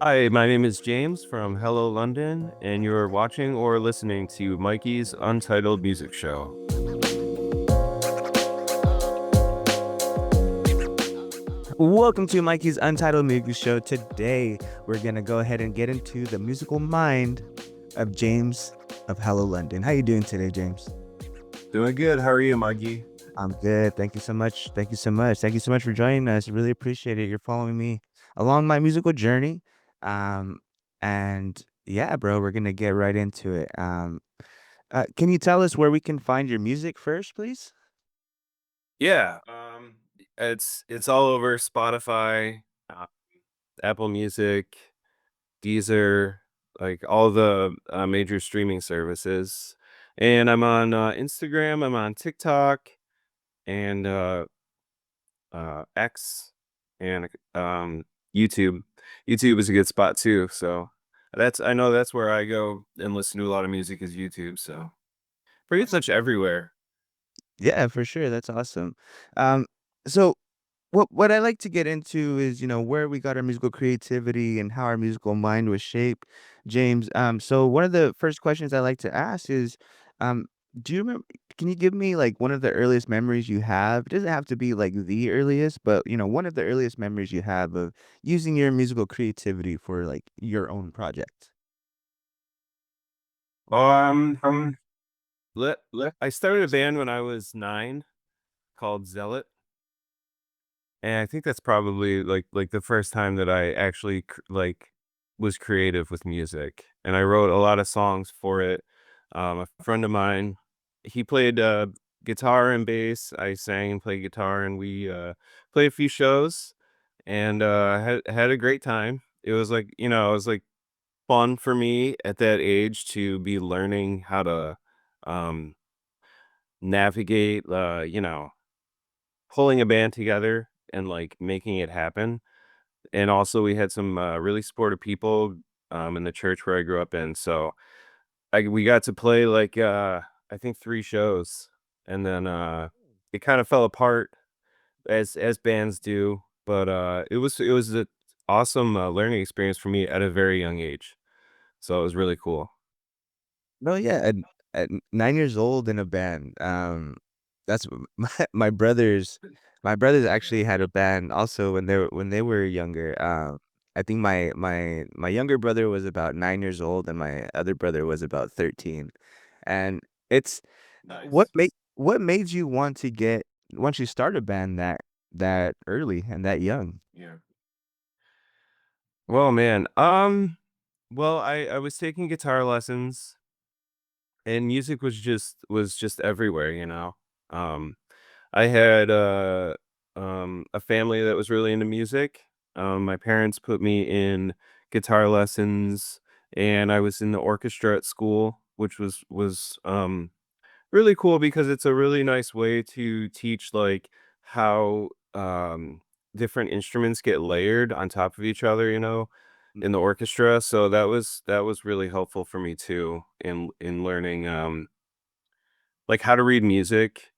Hi, my name is James from Hello London, and you're watching or listening to Mikey's Untitled Music Show. Welcome to Mikey's Untitled Music Show. Today, we're gonna go ahead and get into the musical mind of James of Hello London. How you doing today, James? Doing good. How are you, Mikey? I'm good. Thank you so much. Thank you so much. Thank you so much for joining us. Really appreciate it. You're following me along my musical journey. Um, and yeah, bro, we're gonna get right into it. Can you tell us where we can find your music first, please? Yeah, it's all over Spotify, Apple Music, Deezer, like all the major streaming services. And I'm on Instagram. I'm on TikTok and X and YouTube. YouTube is a good spot too. So I know that's where I go and listen to a lot of music is YouTube. So pretty much everywhere. Yeah, for sure. That's awesome. Um, so what I like to get into is, where we got our musical creativity and how our musical mind was shaped, James. So one of the first questions I like to ask is, um, do you remember, can you give me like one of the earliest memories you have? It doesn't have to be like the earliest, but one of the earliest memories you have of using your musical creativity for like your own project. Um, I started a band when I was 9 called Zealot, and I think that's probably like the first time that I actually was creative with music, and I wrote a lot of songs for it. A friend of mine, he played guitar and bass. I sang and played guitar, and we played a few shows, and had a great time. It was like it was like fun for me at that age to be learning how to um, navigate. Pulling a band together and like making it happen. And also we had some, really supportive people, in the church where I grew up in, so we got to play, like, I think 3 shows, and then, it kinda fell apart as bands do, but, it was a awesome, learning experience for me at a very young age, so it was really cool. No, yeah, at 9 years old in a band, that's my brothers actually had a band also when they were younger. I think my younger brother was about 9 years old and my other brother was about 13. And it's Nice. what made you want to once you start a band that early and that young? Yeah. Well, man, well, I was taking guitar lessons and music was just everywhere, you know? Um, I had, a family that was really into music. My parents put me in guitar lessons, and I was in the orchestra at school, which was really cool because it's a really nice way to teach, like, how, different instruments get layered on top of each other, in the orchestra, so that was really helpful for me too in learning, like, how to read music,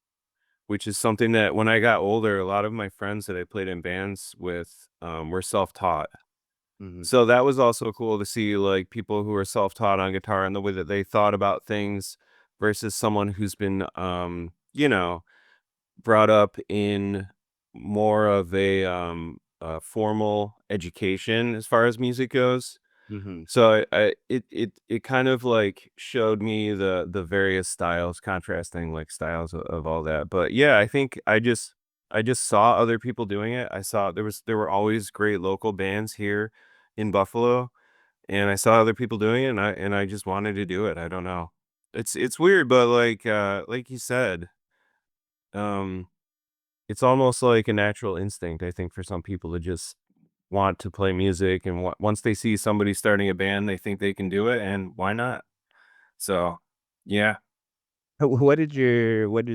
which is something that when I got older, a lot of my friends that I played in bands with, were self-taught. Mhm, So that was also cool to see, like, people who are self-taught on guitar and the way that they thought about things versus someone who's been, brought up in more of a formal education as far as music goes. mhm. So it kind of, like, showed me the various styles, contrasting, like, styles of all that, but, yeah, I think I just saw other people doing it. I saw there were always great local bands here in Buffalo, and I saw other people doing it, and I just wanted to do it, I don't know. It's weird, but, like you said, um, it's almost like a natural instinct, I think, for some people to just want to play music, and once they see somebody starting a band, they think they can do it, and why not? So, yeah. What did,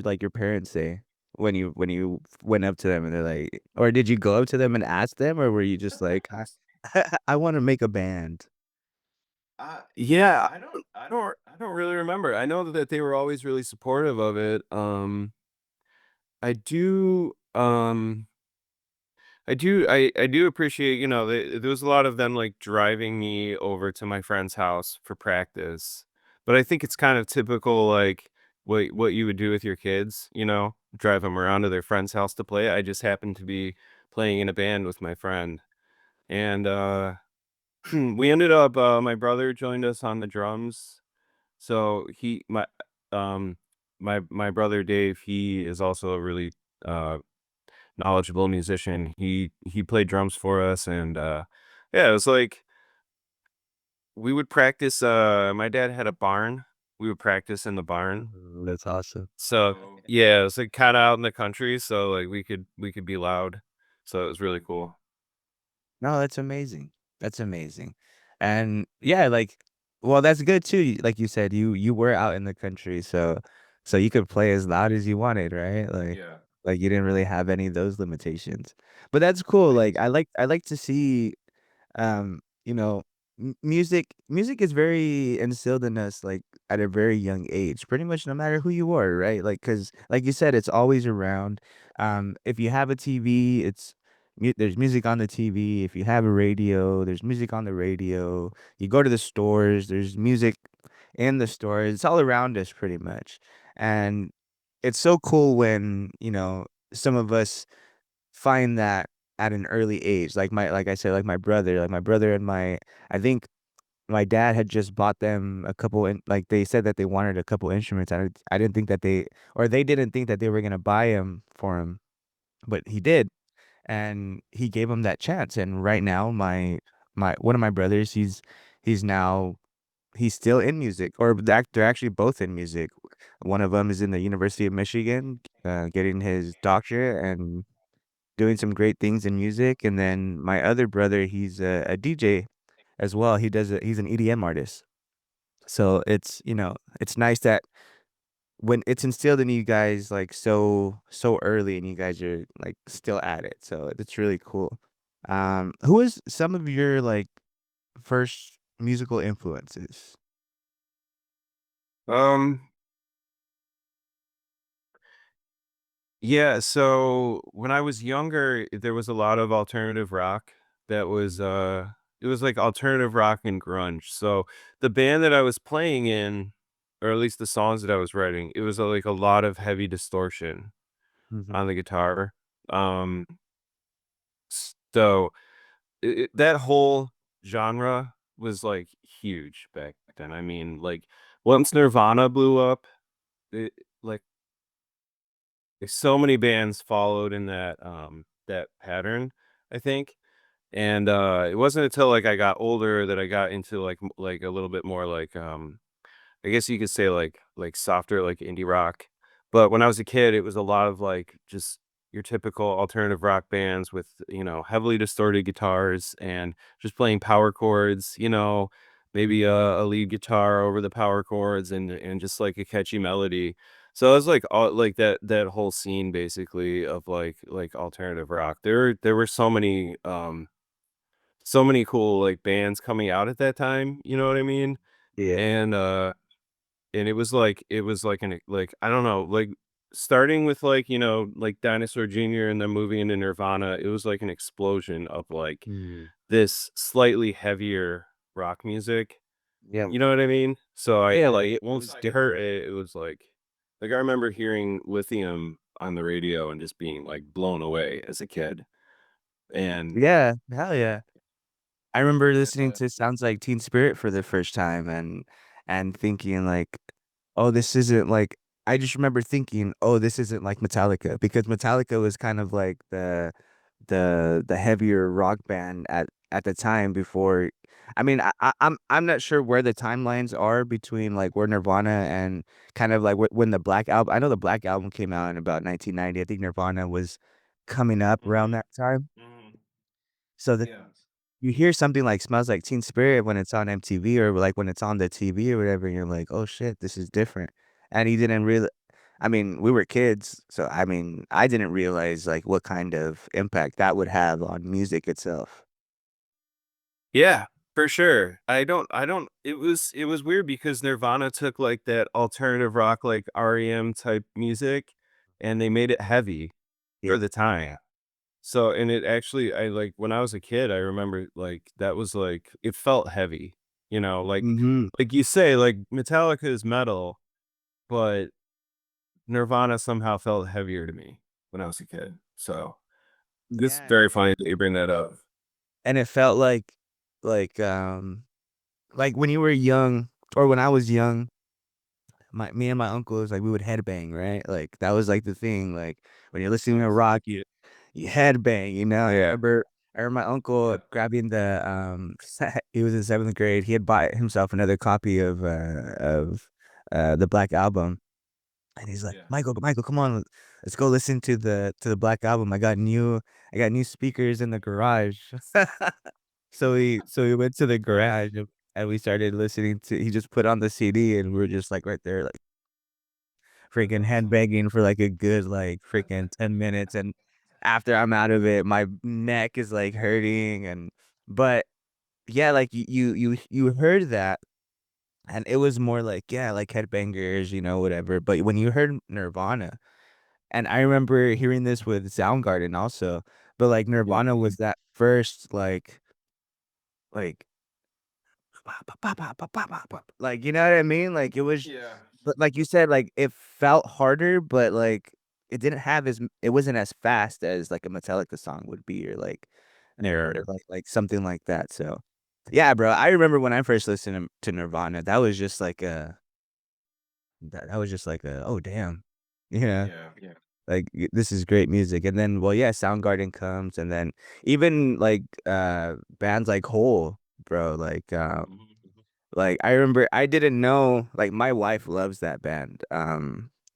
like, your parents say when you went up to them and they're like or did you go up to them and ask them, or were you just like, I wanna make a band?" Yeah, I don't really remember. I know that they were always really supportive of it. I do, I do appreciate, there was a lot of them, like, driving me over to my friend's house for practice, but I think it's kind of typical, like, what you would do with your kids, drive them around to their friend's house to play. I just happened to be playing in a band with my friend, and, we ended up, my brother joined us on the drums, so um, my brother Dave, he is also a really, uh knowledgeable musician. He played drums for us and, yeah, it was like we would practice, my dad had a barn. We would practice in the barn. Ooh, that's awesome. So, yeah, it was, like, kinda out in the country, so, like, we could be loud. So it was really cool. No, that's amazing. That's amazing. And yeah, like, well, that's good too. Like you said, you were out in the country, so you could play as loud as you wanted, right? Yeah. Like you didn't really have any of those limitations. But that's cool. Like I like to see you know, music is very instilled in us, like, at a very young age, pretty much no matter who you are, right? Like, cause like you said, it's always around. If you have a TV, there's music on the TV. If you have a radio, there's music on the radio. You go to the stores, there's music in the stores. It's all around us pretty much. And it's so cool when, some of us find that at an early age, like I said, like my brother and I think my dad had just bought them a couple like, they said that they wanted a couple instruments. I didn't think that they didn't think that they were gonna buy them for him, but he did, and he gave him that chance, and right now, my one of my brothers, he's now he's still in music, or they're actually both in music. One of them is in the University of Michigan, getting his doctorate and doing some great things in music, and then my other brother, he's a DJ as well. He's an EDM artist. So it's nice that when it's instilled in you guys like so early and you guys are like still at it. So it's really cool. Who is some of your like first musical influences? Um, yeah, so when I was younger, there was a lot of alternative rock that was, it was like alternative rock and grunge. So the band that I was playing in, or at least the songs that I was writing, it was, like a lot of heavy distortion Mhm. on the guitar. Um, so that whole genre was like huge back then. I mean, like once Nirvana blew up, it, like so many bands followed in that pattern, I think. And it wasn't until like I got older that I got into like a little bit more like I guess you could say like softer like indie rock. But when I was a kid, it was a lot of like just your typical alternative rock bands with, heavily distorted guitars and just playing power chords, maybe Mhm. a lead guitar over the power chords and just like a catchy melody. So it was like all like that whole scene basically of like alternative rock. There were so many cool like bands coming out at that time, you know what I mean? Yeah. And it was like like, I don't know, like, starting with, like, like, Dinosaur Jr. and then moving into Nirvana, it was like an explosion of, like, Mm. this slightly heavier rock music, Yeah. you know what I mean? So, Yeah. like, it once it hurt, it was like, I remember hearing Lithium on the radio and just being, like, blown away as a kid, and Yeah. Hell yeah. I remember listening to Sounds Like Teen Spirit for the first time and thinking like, "Oh, this isn't like." I just remember thinking, "Oh, this isn't like Metallica," because Metallica was kind of like the heavier rock band at the time before. I mean, I'm not sure where the timelines are between like where Nirvana and kind of like when the Black Album. I know the Black Album came out in about 1990. I think Nirvana was coming up around Mhm, that time. mhm, So yeah. you hear something like "Smells Like Teen Spirit" when it's on MTV or, like, when it's on the TV or whatever, and you're like, "Oh, shit, this is different." And he didn't really. I mean, we were kids, so, I mean, I didn't realize, like, what kind of impact that would have on music itself. Yeah, for sure. I don't it was weird because Nirvana took, like, that alternative rock, like, REM type music, and they made it heavy Yeah. for the time. So and it actually I like when I was a kid, I remember like that was like it felt heavy, Mhm. like you say, like Metallica is metal, but Nirvana somehow felt heavier to me when I was a kid. So this is Yeah, very funny that you bring that up. and it felt like, um like, when you were young or when I was young, my me and my uncles, like, we would headbang, right? Like, that was, like, the thing, like, when you're listening to Nice. rock, you headbang, you know? Yeah. I remember my uncle Yep. grabbing he was in 7th grade, he had bought himself another copy of the Black Album, and he's like, Yeah. Michael, come on, let's go listen to the Black Album. I got new speakers in the garage." So we went to the Nice. garage and we started listening to he just put on the CD and we were just, like, right there, like, That's freaking awesome. headbanging for, like, a good, like, freaking 10 minutes, and after I'm out of it, my neck is, like, hurting, but, yeah, like, you heard that, and it was more like, yeah, like, headbangers, whatever, but when you heard Nirvana and I remember hearing this with Soundgarden also, but, like, Yeah. Nirvana was that first, like like, you know what I mean? Like, it was Yeah. but like you said, like, it felt harder, but, like, it didn't have it wasn't as fast as, like, a Metallica song would be or, like, or like something like that, so yeah, bro, I remember when I first listened to Nirvana, that was just like a, "Oh, damn." Yeah. Yeah. Like, this is great music, and then, well, yeah, Soundgarden comes, and then even, like, bands like Hole, bro, Mhm. like, I remember I didn't know like, my wife loves that band,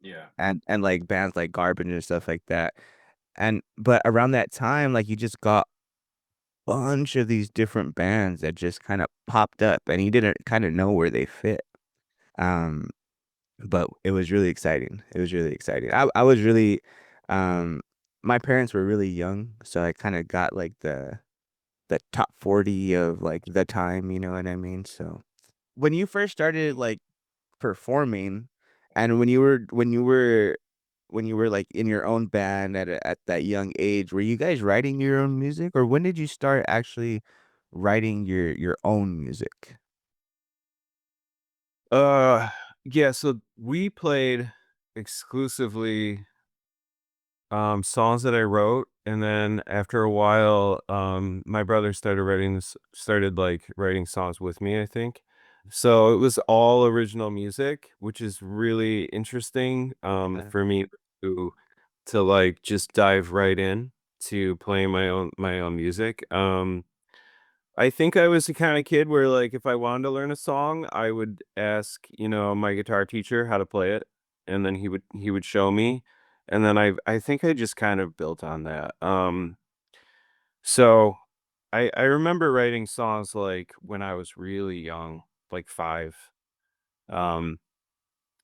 Yeah. and, like, bands like Garbage and stuff like that, but around that time, like, you just got bunch of these different bands that just kinda popped up, and you didn't kinda know where they fit, um, but it was really exciting. It was really exciting. I was really, um my parents were really young, so I kinda got, like, the top 40 of, like, the time, you know what I mean? So, when you first started, like, performing, and when you were, like, in your own band at that young age, were you guys writing your own music, or when did you start actually writing your own music? Uh, yeah, so we played exclusively, songs that I wrote, and then after a while, my brother started, like, writing songs with me, I think. So it was all original music, which is really interesting, Yeah. for me to like, just dive right in to playing my own music, I think I was the kinda kid where, like, if I wanted to learn a song, I would ask, my guitar teacher how to play it, and then he would show me, and then I think I just kind of built on that, so I remember writing songs, like, when I was really young, like 5, um,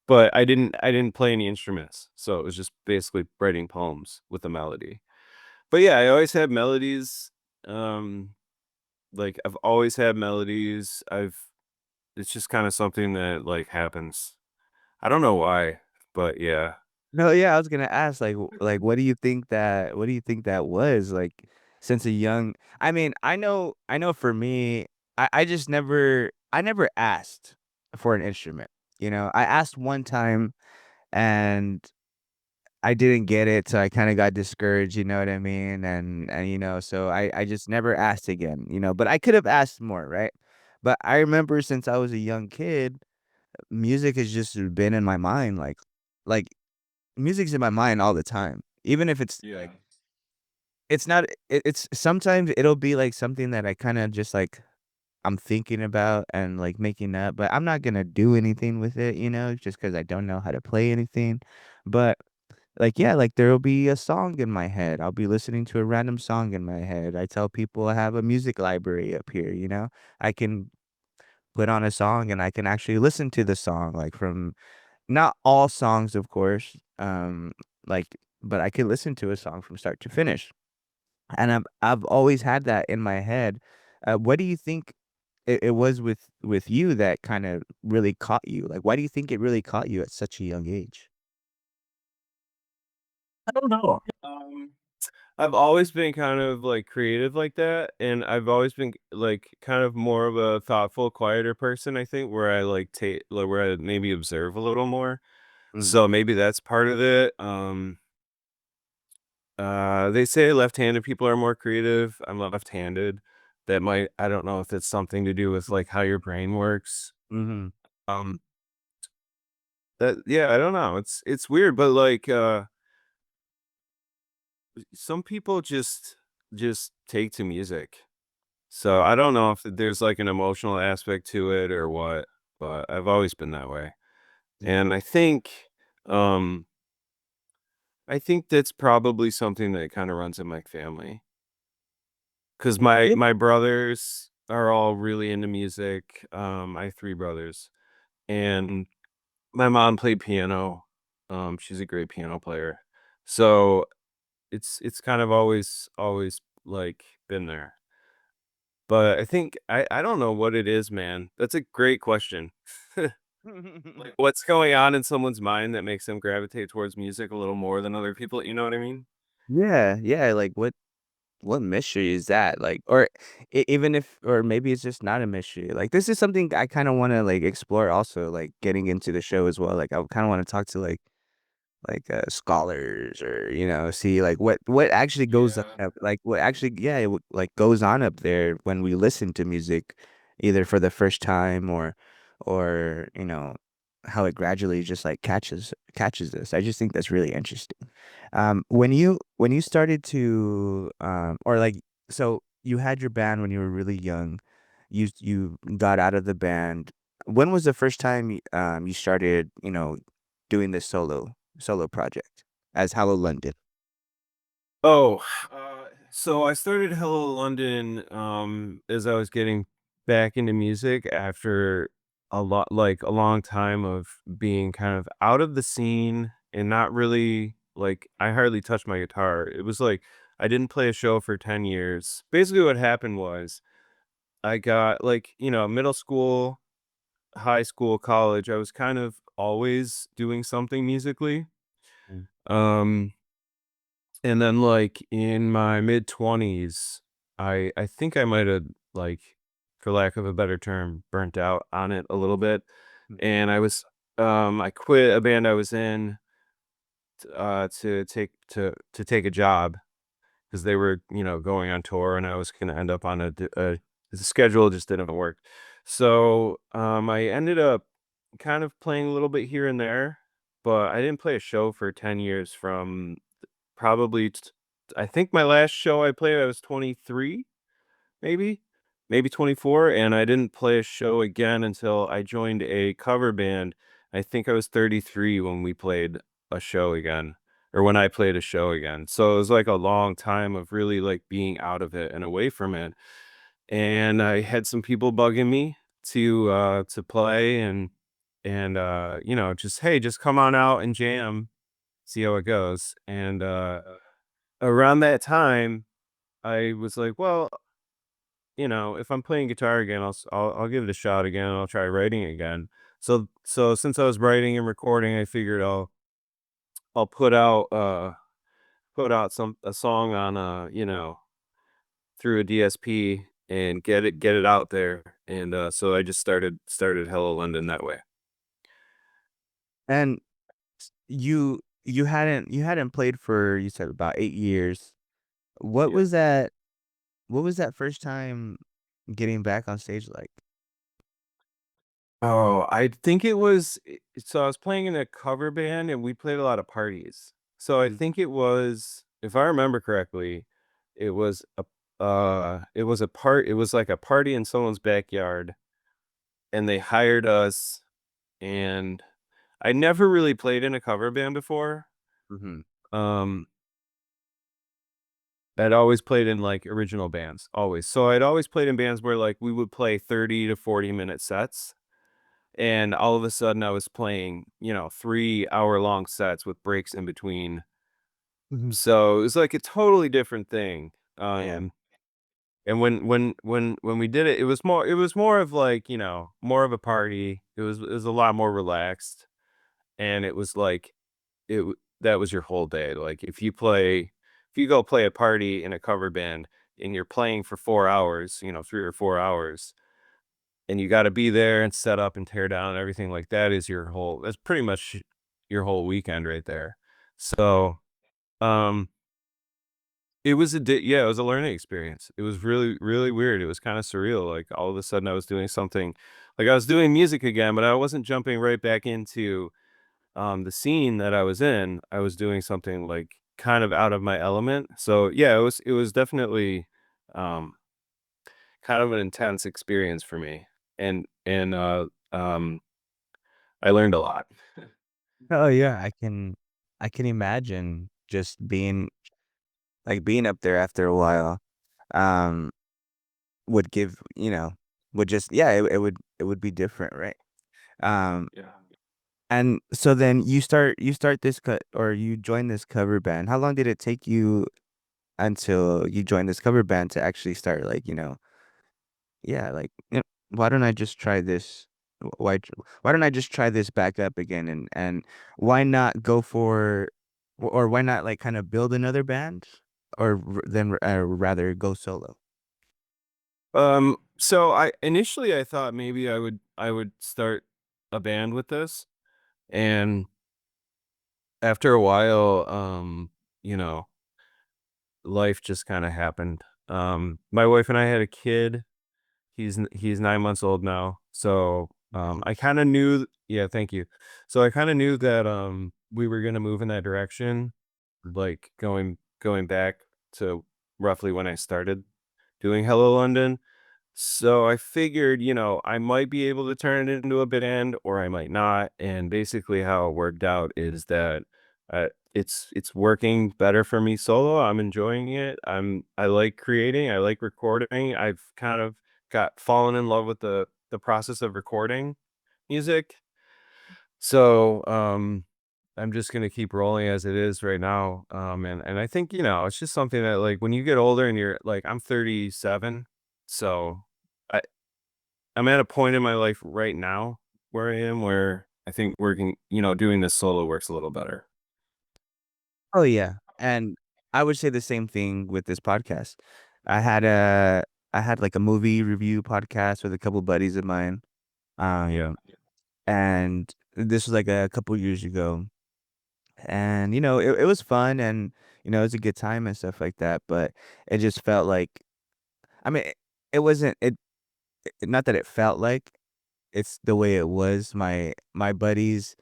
but I didn't play any instruments, so it was just basically writing poems with a melody. But, yeah, I always had melodies, um, like, I've always had melodies, it's just kinda something that, like, happens. I don't know why, but yeah. No, yeah, I was gonna ask, like, what do you think that was, like, since a young I mean, I know for me, I never asked for an instrument, you know? I asked one time, and I didn't get it, so I kinda got discouraged, you know what I mean? So I just never asked again, but I could have asked more, right? But I remember since I was a young kid, music has just been in my mind, like music's in my mind all the time. Even if it's, Yeah. like it's not it's sometimes it'll be, like, something that I kinda just, like, I'm thinking about and, like, making up, but I'm not gonna do anything with it, just because I don't know how to play anything. But, like, yeah, like, there'll be a song in my head. I'll be listening to a random song in my head. I tell people I have a music library up here, you know? I can put on a song and I can actually listen to the song, like, from not all songs, of course, like, but I could listen to a song from start to finish, and I've always had that in my head. What do you think it was with you that kinda really caught you? Like, why do you think it really caught you at such a young age? I don't know. I've always been kind of, like, creative like that, and I've always been, like, kind of more of a thoughtful, quieter person, I think, where I, like, take like, where I maybe observe a little more. Mm. So maybe that's part of it. They say left-handed people are more creative. I'm left-handed. That might I don't know if it's something to do with, like, how your brain works. Mhm. Um, that yeah, I don't know. It's weird, but, like, some people just take to music. So I don't know if there's, like, an emotional aspect to it or what, but I've always been that way. And um, I think that's probably something that kinda runs in my family. 'Cause Yeah. my brothers are all really into music. I have 3 brothers, and my mom played piano. She's a great piano player. So, it's kind of always, like, been there. But I think I don't know what it is, man. That's a great question. Like, what's going on in someone's mind that makes them gravitate towards music a little more than other people, you know what I mean? Yeah, yeah, like, what mystery is that? Like, or even if, or maybe it's just not a mystery. Like, this is something I kind of want to like explore also, like getting into the show as well. Like, I kind of want to talk to scholars, or see like what actually goes Yeah. up, like what actually, yeah, like goes on up there when we listen to music, either for the first time, or how it gradually just like catches us. I just think that's really interesting. When you started to or like, so you had your band when you were really young, you got out of the band. When was the first time you started, doing this solo project as Hello London? Oh, so I started Hello London, as I was getting back into music after a long time of being kind of out of the scene and not really like I hardly touched my guitar. It was like I didn't play a show for 10 years. Basically what happened was I got like, middle school, high school, college, I was kind of always doing something musically. Mm, Um And then, like, in my mid-20s, I think I might have, like, for lack of a better term, burnt out on it a little bit, mm, and I quit a band I was in, to take a job because they were, going on tour, and I was gonna end up on the schedule just didn't work. So, I ended up kind of playing a little bit here and there, but I didn't play a show for 10 years from probably t I think my last show I played, I was 23, maybe? Maybe 24, and I didn't play a show again until I joined a cover band. I think I was 33 when we played a show again, or when I played a show again. So it was, like, a long time of really, like, being out of it and away from it, and I had some people bugging me to play and just, "Hey, just come on out and jam, see how it goes," and, around that time, I was like, "Well, if I'm playing guitar again, I'll give it a shot again. I'll try writing again." So since I was writing and recording, I figured I'll put out some a song on through a DSP and get it out there. And so I just started Hello London that way. and you hadn't played for, you said, about 8 years. What Yeah. was that what was that first time getting back on stage like? Oh, I think it was so I was playing in a cover band and we played a lot of parties. So I Mm, think it was, if I remember correctly, it was a it was like a party in someone's backyard and they hired us, and I never really played in a cover band before. mhm, Um I'd always played in like original bands, always. So I'd always played in bands where like we would play 30 to 40-minute sets. And all of a sudden I was playing, 3-hour-long sets with breaks in between. mhm. So, it was like a totally different thing. Yeah. And when we did it, it was more of like, more of a party. It was a lot more relaxed, and it was like that was your whole day. Like, if you play if you go play a party in a cover band and you're playing for 4 hours, 3 or 4 hours, and you gotta be there and set up and tear down and everything like that is your whole that's pretty much your whole weekend right there. So, um, it was a learning experience. It was really, really weird. It was kinda surreal, like, all of a sudden I was doing something like, I was doing music again, but I wasn't jumping right back into, the scene that I was in. I was doing something, like, kind of out of my element. So, yeah, it was definitely, um, kind of an intense experience for me, and I learned a lot. Oh, yeah, I can imagine just being up there after a while, um, would give, would just yeah, it would be different, right? Um, Yeah. and so then you start this cut or you join this cover band. How long did it take you until you joined this cover band to actually start, like, yeah, like, why don't I just try this? Why don't I just try this back up again, and why not go for or why not, like, kinda build another band rather go solo? So I thought maybe I would start a band with this, and after a while, you know, life just kind of happened. My wife and I had a kid. He's 9 months old now. So I kind of knew. Yeah, thank you. So I kind of knew that we were gonna move in that direction, like going back to roughly when I started doing Hello London. So I figured, I might be able to turn it into a band or I might not. And basically how it worked out is that it's working better for me solo. I'm enjoying it. I like creating, I like recording. I've kind of got fallen in love with the process of recording music. So I'm just gonna keep rolling as it is right now. And I think, it's just something that like when you get older and you're like I'm 37, so I I'm at a point in my life right now where I am where I think working, doing this solo works a little better. Oh, yeah, and I would say the same thing with this podcast. I had a I had, like, a movie review podcast with a couple buddies of mine, Yeah. and this was, like, a couple years ago, and, it was fun and, it was a good time and stuff like that, but it just felt like I mean, it wasn't not that it felt like, it's the way it was. My buddies,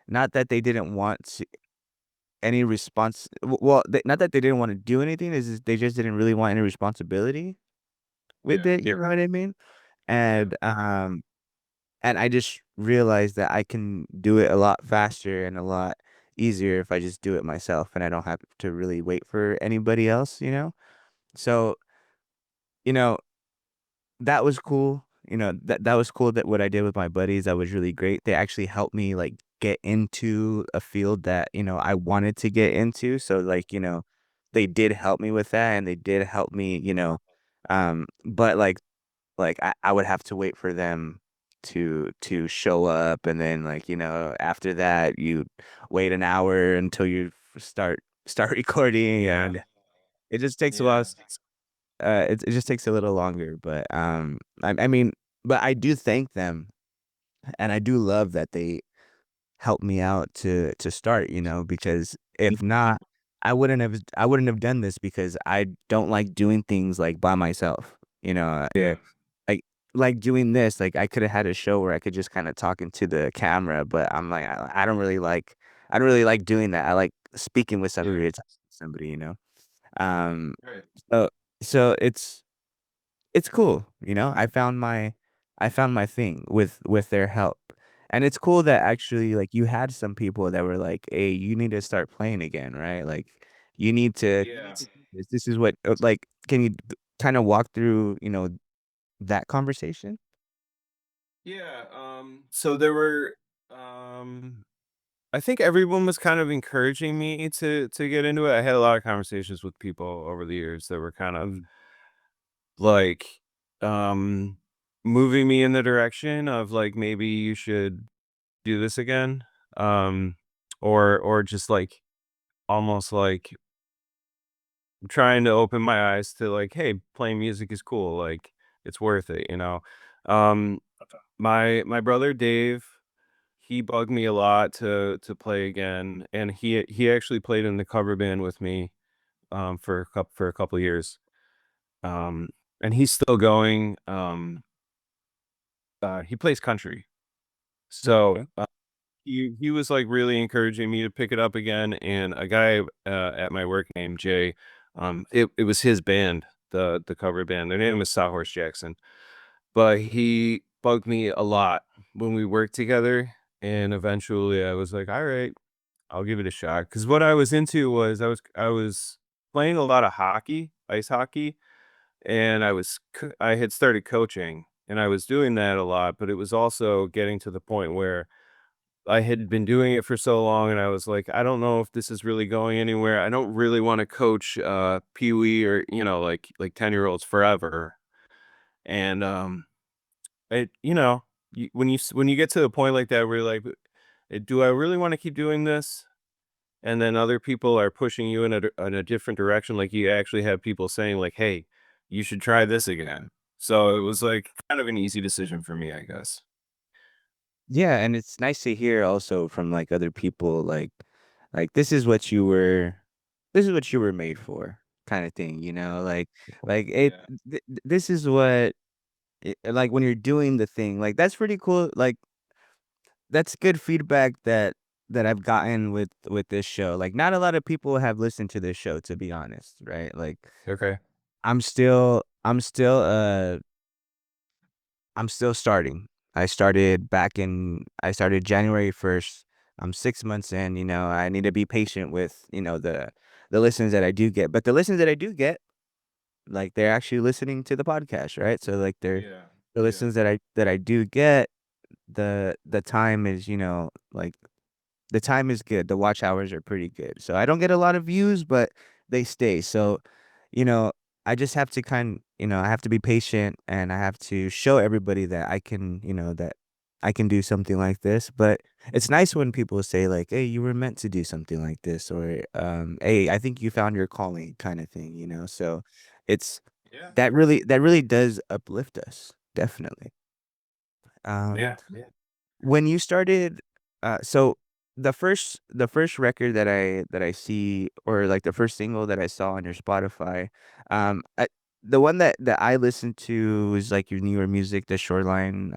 not that they didn't want any response well, not that they didn't wanna do anything, it's just they just didn't really want any responsibility with Yeah. it, you know what I mean? Yeah. And I just realized that I can do it a lot faster and a lot easier if I just do it myself, and I don't have to really wait for anybody else, you know? So, you know, that was cool, that was cool that what I did with my buddies, that was really great. They actually helped me, like, get into a field that, I wanted to get into, so, like, they did help me with that, and they did help me, but, I would have to wait for them to show up, and then, like, after that, you wait an hour until you start recording, Yeah. and it just takes a while. Yeah. It just takes a little longer, but, I mean but I do thank them, and I do love that they helped me out to start, because if not, I wouldn't have done this because I don't like doing things, like, by myself, Yeah. like doing this, like, I coulda had a show where I could just kinda talk into the camera, but I'm like, I don't really like doing that. I like speaking with Yeah. somebody, Um, Right. so so it's cool, I found my thing with their help, and it's cool that actually, like, you had some people that were like, "Hey, you need to start playing again, right? Like, you need Yeah. to do this is what" like, can you kinda walk through, that conversation? Yeah. So there were I think everyone was kind of encouraging me to get into it. I had a lot of conversations with people over the years that were kind of Mm. like um moving me in the direction of like maybe you should do this again. Um or just like almost like trying to open my eyes to like, hey, playing music is cool. Like it's worth it, you know. Um, my brother Dave, he bugged me a lot to play again, and he actually played in the cover band with me for a couple years. Um, and he's still going. He plays country, so Okay. he was like really encouraging me to pick it up again. And a guy at my work named Jay, it was his band, the cover band. Their name was Sawhorse Jackson, but he bugged me a lot when we worked together. And eventually, I was like, all right, I'll give it a shot. Because what I was into was I was playing a lot of hockey, ice hockey, and I had started coaching, and I was doing that a lot. But it was also getting to the point where I had been doing it for so long, and I was like, I don't know if this is really going anywhere. I don't really want to coach Pee Wee or like 10-year-olds forever. And it when you get to a point like that where you're like, do I really want to keep doing this? And then other people are pushing you in a different direction. Like you actually have people saying like, hey, you should try this again. So it was like kind of an easy decision for me, I guess. Yeah, and it's nice to hear also from like other people like this is what you were made for kind of thing, you know? Like Yeah. this is what like when you're doing the thing. Like that's pretty cool. Like that's good feedback that I've gotten with this show. Like not a lot of people have listened to this show to be honest, right? Like Okay. I'm still starting. I started January 1st. I'm 6 months in, you know, I need to be patient with, you know, the listens that I do get. But the listens that I do get, like they're actually listening to the podcast, right? So like Yeah. the Yeah. listens that I do get, the time is, you know, like the time is good. The watch hours are pretty good. So I don't get a lot of views, but they stay. So, you know, I just have to I have to be patient and I have to show everybody that I can, you know, that I can do something like this. But it's nice when people say like, "Hey, you were meant to do something like this," or "Hey, I think you found your calling," kind of thing, you know. So it's Yeah. that really does uplift us, definitely. Um, Yeah. Yeah. when you started, so the first record that I see or like the first single that I saw on your Spotify, the one that I listened to was like your newer music, the Shoreline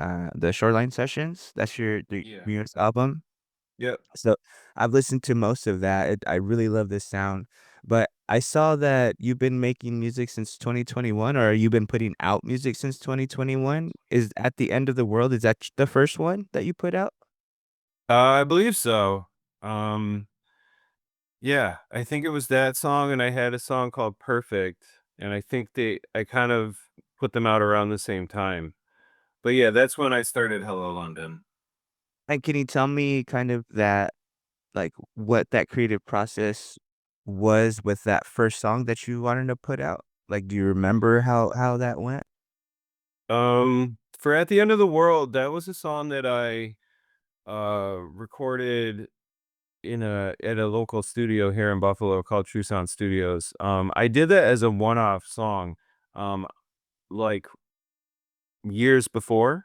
Sessions. That's your Yeah. newest album. Yep. So I've listened to most of that. I really love this sound. But I saw that you've been making music since 2021, or you've been putting out music since 2021. Is At the End of the World, is that the first one that you put out? I believe so. Um, yeah, I think it was that song, and I had a song called Perfect, and I kind of put them out around the same time. But yeah, that's when I started Hello London. And can you tell me kind of like what that creative process was with that first song that you wanted to put out? Like, do you remember how that went? For At the End of the World, that was a song that I recorded in a at a local studio here in Buffalo called True Sound Studios. I did that as a one-off song, um, like years before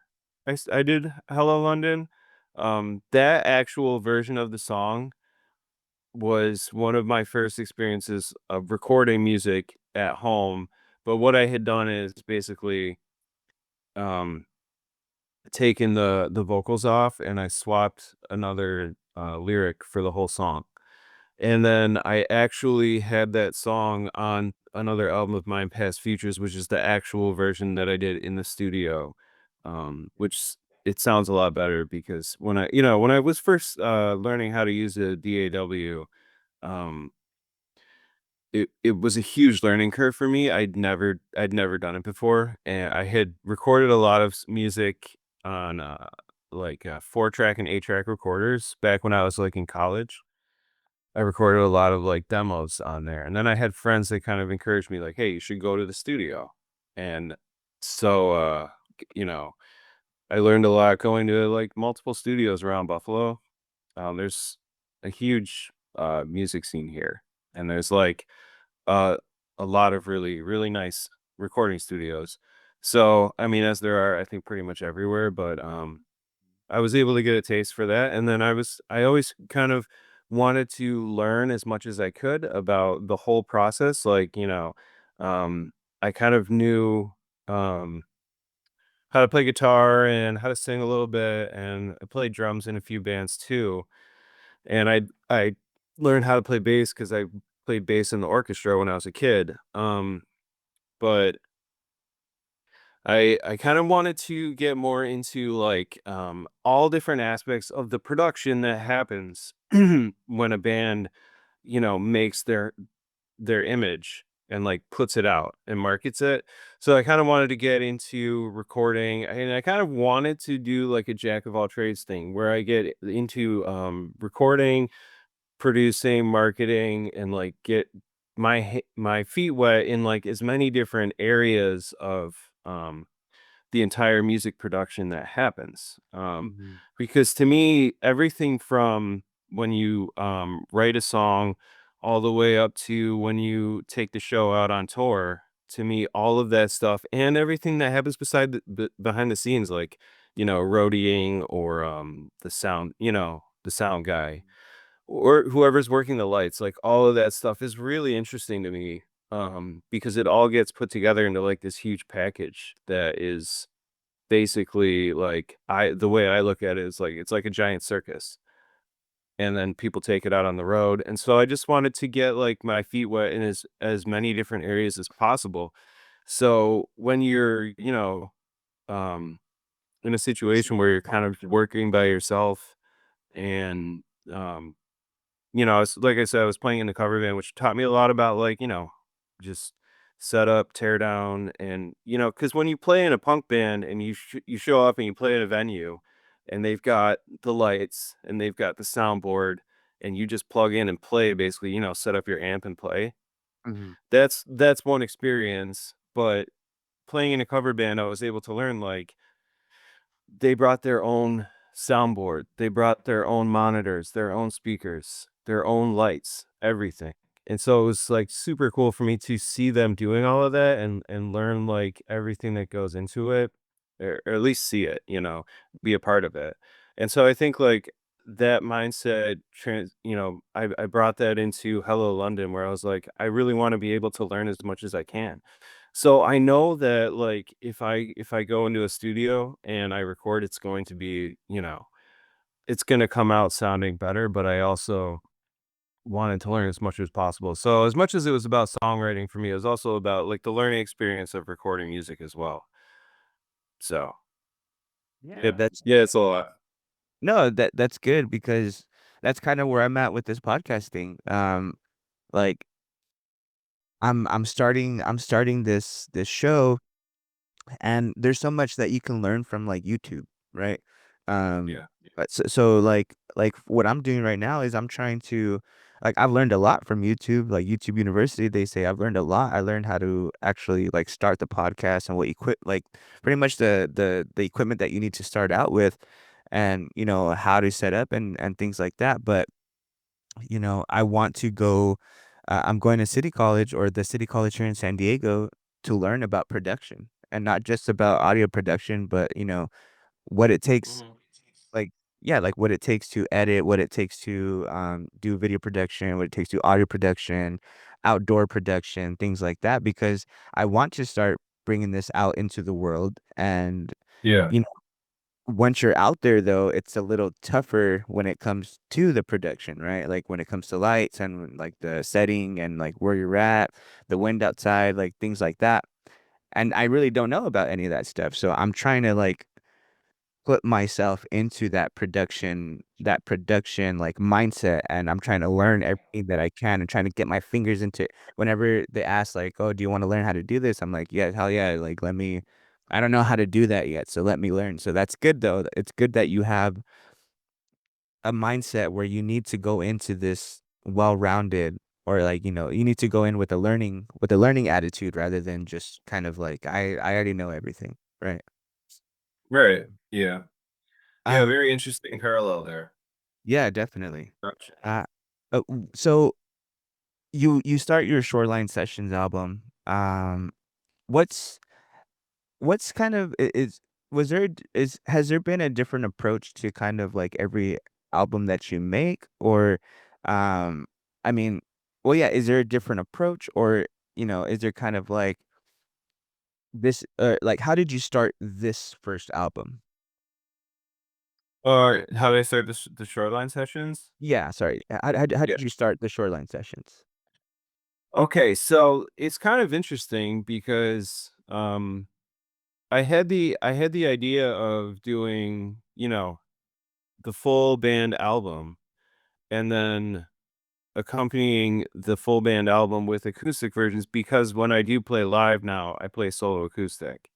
I did Hello London. That actual version of the song was one of my first experiences of recording music at home. But what I had done is basically um taken the vocals off and I swapped another lyric for the whole song. And then I actually had that song on another album of mine, Past Futures, which is the actual version that I did in the studio. Which it sounds a lot better because when I was first learning how to use a DAW, um, it was a huge learning curve for me. I'd never done it before, and I had recorded a lot of music on like 4-track and 8-track recorders back when I was like in college. I recorded a lot of, like, demos on there, and then I had friends that kind of encouraged me, like, "Hey, you should go to the studio." And so, you know, I learned a lot going to, like, multiple studios around Buffalo. There's a huge, music scene here, and there's, like, uh a lot of really, really nice recording studios. So, I mean, as there are, I think pretty much everywhere, but I was able to get a taste for that, and then I always kind of wanted to learn as much as I could about the whole process, like, um, I kind of knew, um, how to play guitar and how to sing a little bit, and I played drums in a few bands too, and I learned how to play bass because I played bass in the orchestra when I was a kid, but I kind of wanted to get more into like all different aspects of the production that happens when a band, makes their image and like puts it out and markets it. So I kind of wanted to get into recording and I kind of wanted to do like a jack of all trades thing where I get into recording, producing, marketing, and like get my feet wet in like as many different areas of the entire music production that happens. Mhm. Because to me, everything from when you write a song all the way up to when you take the show out on tour, to me, all of that stuff and everything that happens behind the scenes, like, roadieing or the sound guy or whoever's working the lights, like all of that stuff is really interesting to me because it all gets put together into like this huge package that is basically, like, the way I look at it is like it's like a giant circus, and then people take it out on the road, and so I just wanted to get, like, my feet wet in as many different areas as possible. So, when you're, um, in a situation where you're kind of working by yourself and, um it's like I said, I was playing in the cover band, which taught me a lot about like, just set up, tear down, and because when you play in a punk band and you show up and you play at a venue, and they've got the lights and they've got the soundboard, and you just plug in and play, basically, set up your amp and play. Mhm. That's one experience, but playing in a cover band, I was able to learn like they brought their own soundboard, they brought their own monitors, their own speakers, their own lights, everything. And so it was, like, super cool for me to see them doing all of that and learn, like, everything that goes into it, or at least see it, be a part of it. And so I think, like, that mindset I brought that into Hello London, where I was like, "I really wanna be able to learn as much as I can." So I know that like if I go into a studio and I record, it's going to be, it's gonna come out sounding better, but I also wanted to learn as much as possible. So as much as it was about songwriting for me, it was also about like the learning experience of recording music as well. So Yeah, yeah, yeah, it's a lot. no, that's good because that's kind of where I'm at with this podcasting. Like I'm starting this show, and there's so much that you can learn from like YouTube, right? Um, Yeah. but so like what I'm doing right now is I'm trying to like I've learned a lot from YouTube, like YouTube University. They say I've learned a lot. I learned how to actually like start the podcast and what equip like pretty much the equipment that you need to start out with, and how to set up and things like that. But I want to go. I'm going to City College or the City College here in San Diego to learn about production and not just about audio production, but what it takes, Mhm. like yeah, like what it takes to edit, what it takes to do video production, what it takes to audio production, outdoor production, things like that. Because I want to start bringing this out into the world, and Yeah. you know once you're out there though, it's a little tougher when it comes to the production, right? Like when it comes to lights and like the setting and like where you're at, the wind outside, like things like that. And I really don't know about any of that stuff. So I'm trying to like put myself into that production like mindset, and I'm trying to learn everything that I can and trying to get my fingers into it. Whenever they ask like, "Oh, do you want to learn how to do this?" I'm like, "Yeah, hell yeah, like let me I don't know how to do that yet, so let me learn." So that's good though. It's good that you have a mindset where you need to go into this well-rounded, or like, you need to go in with a learning attitude rather than just kind of like I already know everything, right? Right. Yeah. Yeah, Um very interesting parallel there. yeah, definitely. Gotcha. Uh, so you start your Shoreline Sessions album. What's what's kind of is was there d is has there been a different approach to kind of, like, every album that you make? Or, um, I mean well, yeah, is there a different approach? Or, is there kind of, like, this like, how did you start this first album? Or how did I start the Shoreline Sessions? Yeah, sorry. How Yeah. did you start the Shoreline Sessions? Okay, so it's kind of interesting because, I had the idea of doing, the full band album, and then accompanying the full band album with acoustic versions because when I do play live now, I play solo acoustic.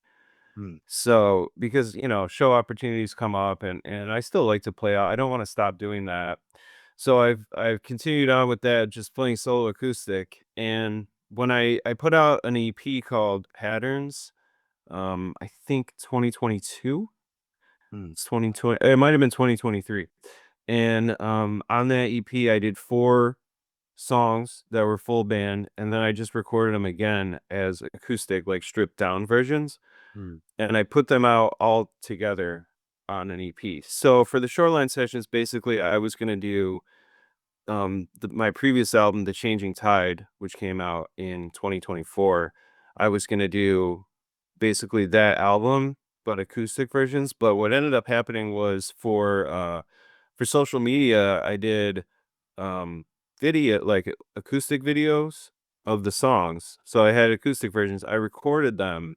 Mm, So, because, show opportunities come up and I still like to play out. I don't want to stop doing that. So I've continued on with that, just playing solo acoustic. And when I put out an EP called Patterns, I think 2022. mm, It's 2020. It might have been 2023. And on that EP, I did four songs that were full band, and then I just recorded them again as acoustic, like stripped down versions, mm, and I put them out all together on an EP. So for the Shoreline Sessions, basically, I was gonna do my previous album, The Changing Tide, which came out in 2024. I was gonna do basically that album, but acoustic versions. But what ended up happening was for social media, I did um video like acoustic videos of the songs. So I had acoustic versions. I recorded them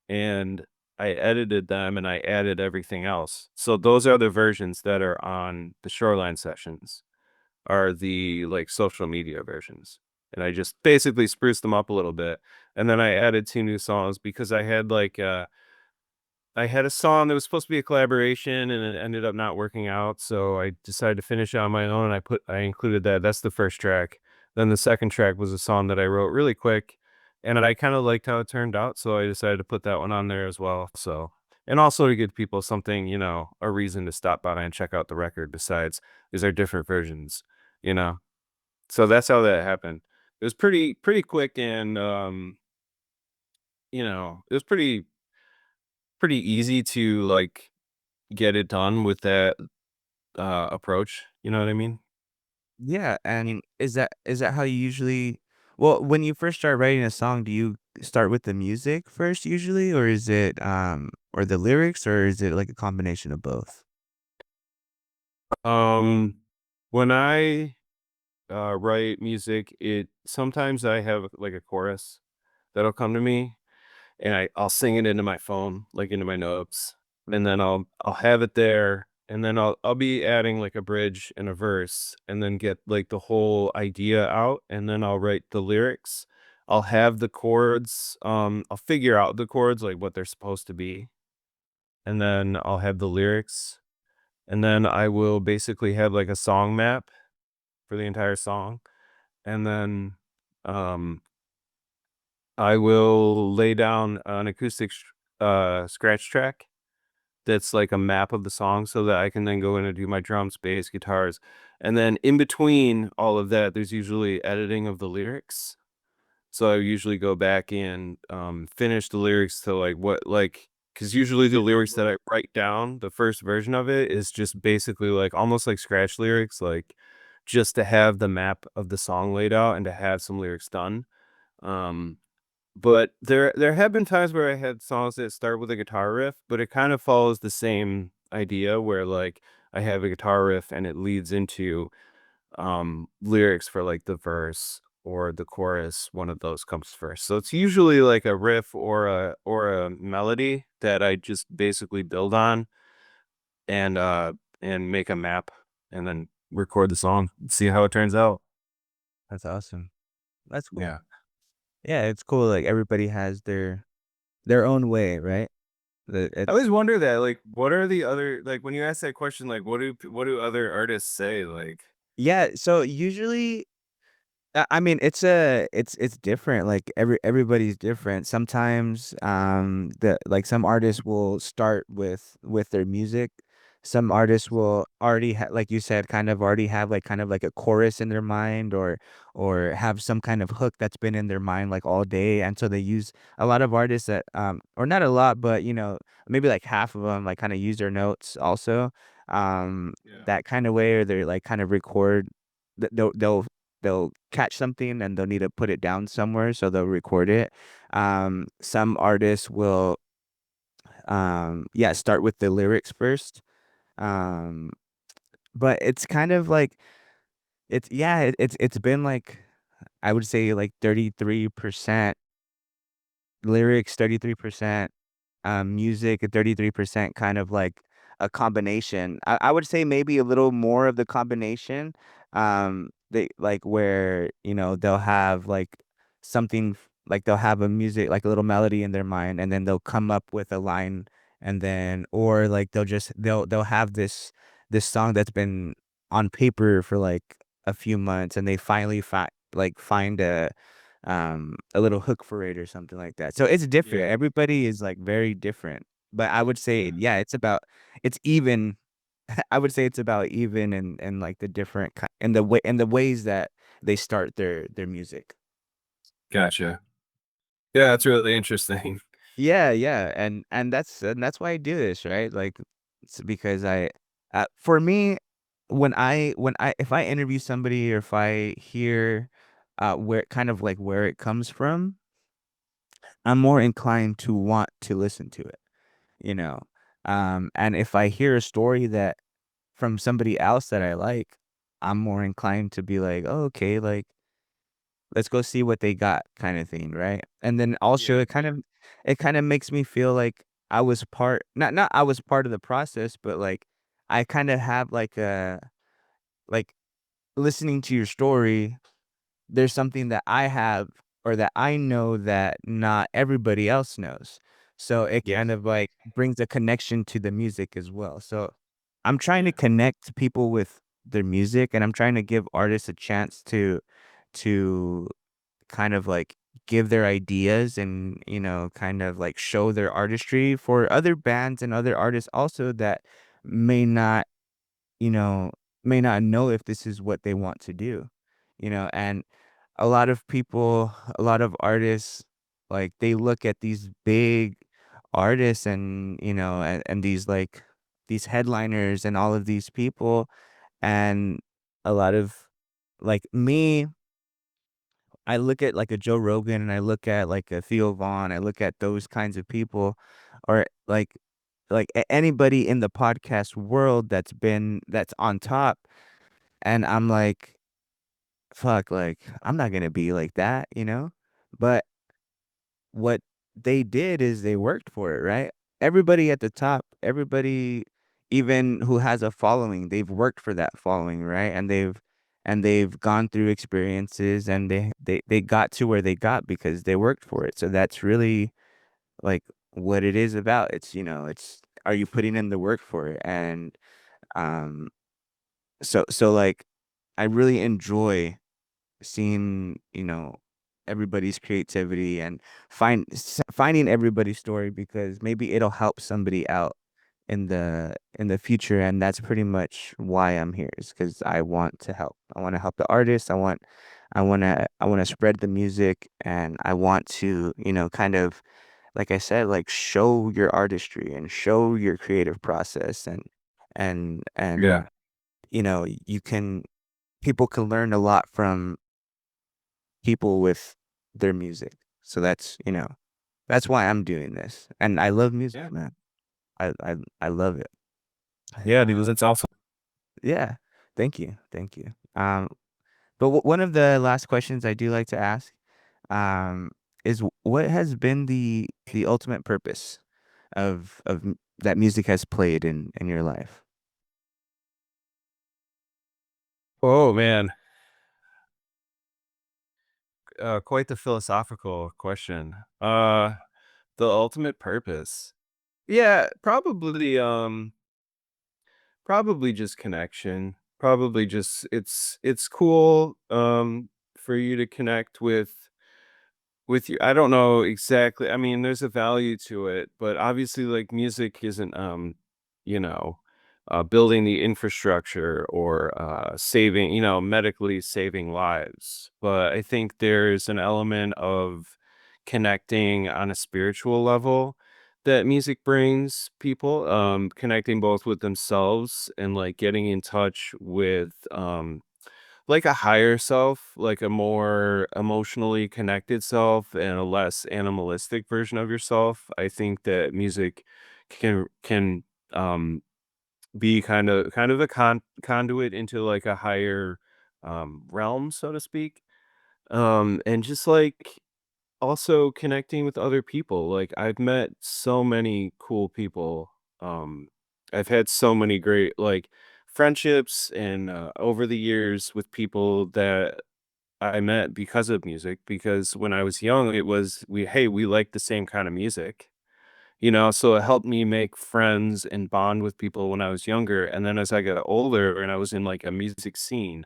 and I edited them and I added everything else. So those are the versions that are on the Shoreline Sessions, are the like social media versions. And I just basically spruced them up a little bit. And then I added two new songs because I had a song that was supposed to be a collaboration and it ended up not working out, so I decided to finish it on my own and I included that. That's the first track. Then the second track was a song that I wrote really quick and I kind of liked how it turned out, so I decided to put that one on there as well. So, and also to give people something, a reason to stop by and check out the record besides these are different versions, you know. So that's how that happened. It was pretty quick and it was pretty easy to like get it done with that, approach, you know what I mean? yeah, and is that how you usually well, when you first start writing a song, do you start with the music first usually, or is it, or the lyrics, or is it like a combination of both? Um, when I, write music, it sometimes I have, like, a chorus that'll come to me, and I'll sing it into my phone, like, into my notes, and then I'll have it there, and then I'll be adding, like, a bridge and a verse, and then get, like, the whole idea out, and then I'll write the lyrics. I'll have the chords, I'll figure out the chords, like, what they're supposed to be, and then I'll have the lyrics, and then I will basically have, like, a song map for the entire song, and then, um, I will lay down an acoustic scratch track that's like a map of the song so that I can then go in and do my drums, bass, guitars, and then in between all of that, there's usually editing of the lyrics. So I usually go back and, finish the lyrics to, like, because usually the lyrics that I write down, the first version of it is just basically, like, almost like scratch lyrics, like, just to have the map of the song laid out and to have some lyrics done. Um, but there have been times where I had songs that start with a guitar riff, but it kind of follows the same idea where, like, I have a guitar riff and it leads into lyrics for like the verse or the chorus. One of those comes first, so it's usually like a riff or a melody that I just basically build on and and make a map and then record the song, see how it turns out. That's awesome. That's cool. Yeah, Yeah, it's cool, like, everybody has their own way, right? The I it's always wonder that, like, what are the other, like, when you ask that question, like, what do other artists say, like? Yeah, so usually I mean, it's different, like, everybody's different. Sometimes, some artists will start with their music. some artists will already like you said, kind of already have like kind of like a chorus in their mind, or have some kind of hook that's been in their mind like all day. And so they use a lot of artists that or not a lot, but maybe like half of them like kind of use their notes also. Yeah. That kind of way, or they're like kind of record they'll catch something and they'll need to put it down somewhere, so they'll record it. Some artists will yeah, start with the lyrics first. Um, but it's kind of like it's been like I would say like 33% lyrics, 33% music, and 33% kind of like a combination. I would say maybe a little more of the combination. They like where, they'll have like like they'll have a music, like a little melody in their mind, and then they'll come up with a line, and then, or like they'll have this song that's been on paper for like a few months, and they finally find a little hook for it or something like that. So it's different. Yeah. Everybody is like very different. But I would say, Yeah. yeah, it's even. I would say it's about even in like the different in the ways that they start their music. Gotcha. Yeah, that's really interesting. Yeah, yeah, and that's why I do this, right? Like, it's because for me, when I if I interview somebody, or if I hear where kind of like where it comes from, I'm more inclined to want to listen to it, you know? And if I hear a story that from somebody else that I like, I'm more inclined to be like, "Oh, okay, like, let's go see what they got," kind of thing, right? And then also Yeah. it kind of makes me feel like I was part not I was part of the process, but like I kind of have like like listening to your story, there's something that I have, or that I know, that not everybody else knows. So it Yeah. kind of like brings a connection to the music as well. So I'm trying to Yeah. connect people with their music, and I'm trying to give artists a chance to kind of like give their ideas, and kind of like show their artistry for other bands and other artists also that may not you know, may not know if this is what they want to do, and a lot of people, a lot of artists, like they look at these big artists, and, and these headliners and all of these people, and a lot of like me, I look at like a Joe Rogan, and I look at like a Theo Vaughn, I look at those kinds of people, or like anybody in the podcast world that's on top, and I'm like, fuck, like I'm not gonna be like that. But what they did is they worked for it, right? Everybody at the top, everybody, even who has a following, they've worked for that following, right? And they've gone through experiences, and they got to where they got because they worked for it. So that's really like what it is about. It's are you putting in the work for it? And um so like I really enjoy seeing, everybody's creativity, and finding everybody's story, because maybe it'll help somebody out in the future. And that's pretty much why I'm here, is because I want to help. I want to help the artists. I want to spread the music, and I want to, kind of, like I said, like show your artistry and show your creative process, and Yeah. you can people can learn a lot from people with their music. So that's why I'm doing this. And I love music, Yeah. man. I love it. Yeah, dude, Uh, that's awesome. yeah. Thank you. Thank you. But one of the last questions I do like to ask, um, is what has been the ultimate purpose that music has played in your life? Oh man, quite the philosophical question. The ultimate purpose. Yeah, probably just connection. Probably just it's cool for you to connect with you. I don't know exactly. I mean, there's a value to it, but obviously like music isn't you know, building the infrastructure or saving, medically saving lives. But I think there's an element of connecting on a spiritual level that music brings people, connecting both with themselves and like getting in touch with like a higher self, like a more emotionally connected self and a less animalistic version of yourself. I think that music can um be kind of a conduit into like a higher realm, so to speak. And just like also connecting with other people. Like I've met so many cool people. Um I've had so many great like friendships and over the years with people that I met because of music, because when I was young it was we like the same kind of music, so it helped me make friends and bond with people when I was younger, and then as I got older and I was in, like, a music scene,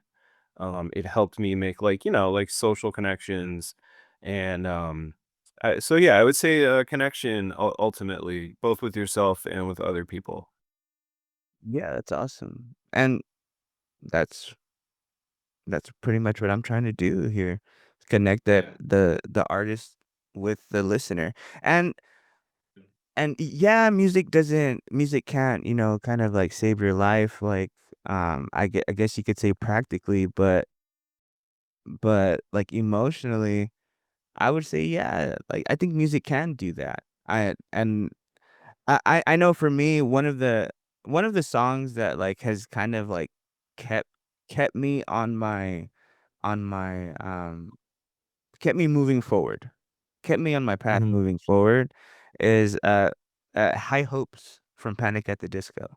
it helped me make, like, like, social connections, and, yeah, I would say a connection ultimately, both with yourself and with other people. Yeah, that's awesome. And that's that's pretty much what I'm trying to do here. Connect Yeah. the artist with the listener. And yeah, music can't, kind of like save your life, like, I guess you could say practically, but like emotionally, I would say, yeah, like I think music can do that. I know for me, one of the songs that like has kind of like kept kept me on my kept me moving forward, kept me on my path Mhm. moving forward is, High Hopes from Panic at the Disco.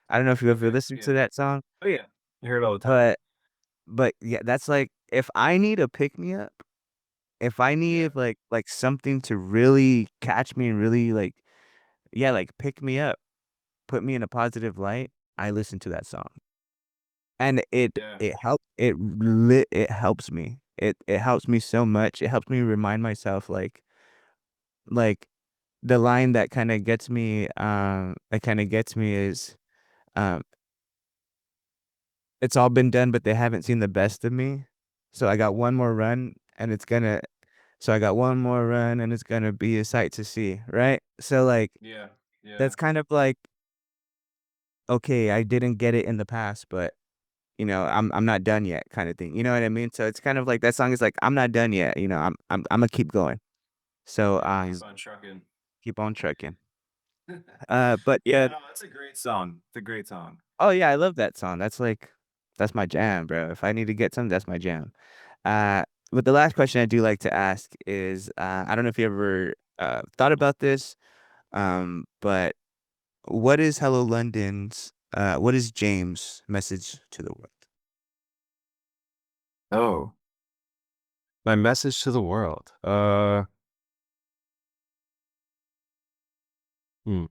I don't know if you ever Okay, listened yeah. to that song, Oh, yeah. I hear it all the time. but yeah, that's like if I need a pick me up, if I Yeah. need like something to really catch me and really like yeah, like pick me up, put me in a positive light, I listen to that song. And Yeah. it helps me. It helps me so much. It helps me remind myself like the line that kinda gets me is, um, "It's all been done, but they haven't seen the best of me. So I got one more run, and it's gonna so I got one more run, and it's gonna be a sight to see," right? So, like, Yeah. Yeah. that's kind of like, "Okay, I didn't get it in the past, but, I'm not done yet," kinda thing, you know what I mean? So it's kind of like that song is like, "I'm not done yet," Imma keep going. So, Yeah, keep on trucking. keep on trucking. But Yeah, no, that's a great song. It's a great song. oh, yeah, I love that song. That's my jam, bro. If I need to get some, that's my jam. Uh, but the last question I do like to ask is, I don't know if you ever, thought about this, but what is James' message to the world? Oh, my message to the world. Hmm.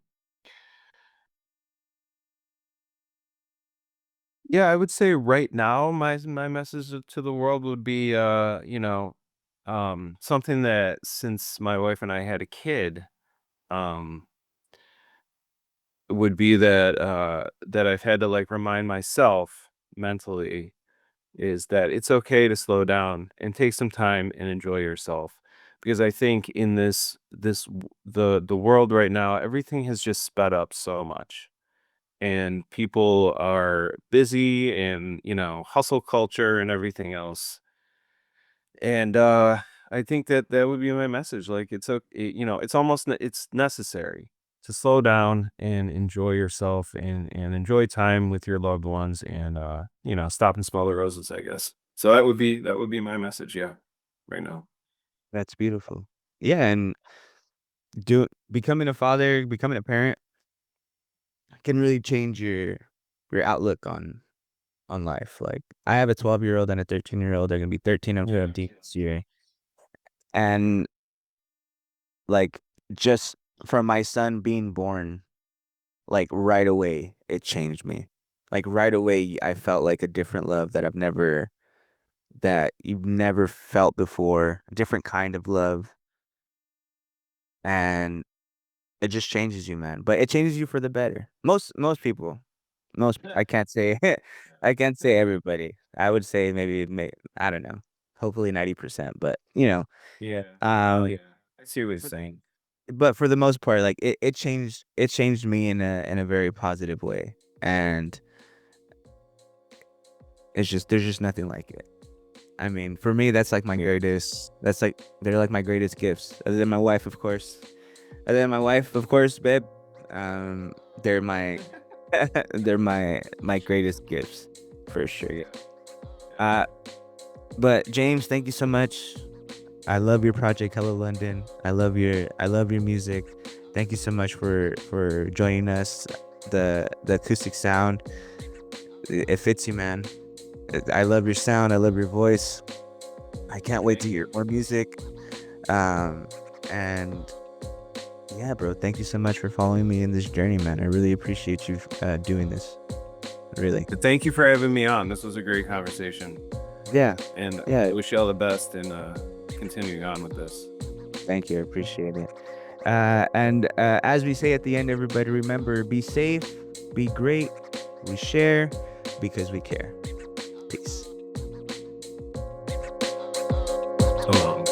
Yeah, I would say right now my message to the world would be something that since my wife and I had a kid, um would be that I've had to like remind myself mentally is that it's okay to slow down and take some time and enjoy yourself. Because I think in the world right now, everything has just sped up so much and people are busy and hustle culture and everything else, and I think that that would be my message. Like it's almost it's necessary to slow down and enjoy yourself and enjoy time with your loved ones, and stop and smell the roses, I guess. So that would be my message, yeah, right now. That's beautiful. Yeah, and becoming a father, becoming a parent can really change your outlook on life. Like, I have a 12-year-old and a 13-year-old. They're gonna be 13 and Yeah. 15 this year, and, like, just from my son being born, like, right away, it changed me. Like, right away, I felt, like, a different love that you've never felt before, a different kind of love, and it just changes you, man, but it changes you for the better. Most people. most I can't say I can't say everybody. I would say I don't know, hopefully 90%, but, Yeah. Oh, um, yeah. I see what you're but saying. for the most part, like, it changed me in a very positive way, and there's just nothing like it. I mean, for me, they're like my greatest gifts, other than my wife, of course. Other than my wife, of course, babe, um, they're my they're my greatest gifts for sure. Yeah. Yeah. Yeah. Uh, but James, thank you so much. I love your project, Hello London. I love your music. Thank you so much for joining us. The acoustic sound, it fits you, man. I love your sound. I love your voice. I can't wait to Thank hear you. more music. Um, and yeah, bro, thank you so much for following me in this journey, man. I really appreciate you doing this. Really. Thank you for having me on. This was a great conversation, Yeah. and Yeah. I wish you all the best in continuing on with this. Thank you. I appreciate it. And as we say at the end, everybody remember, be safe, be great. We share because we care. Peace. So long.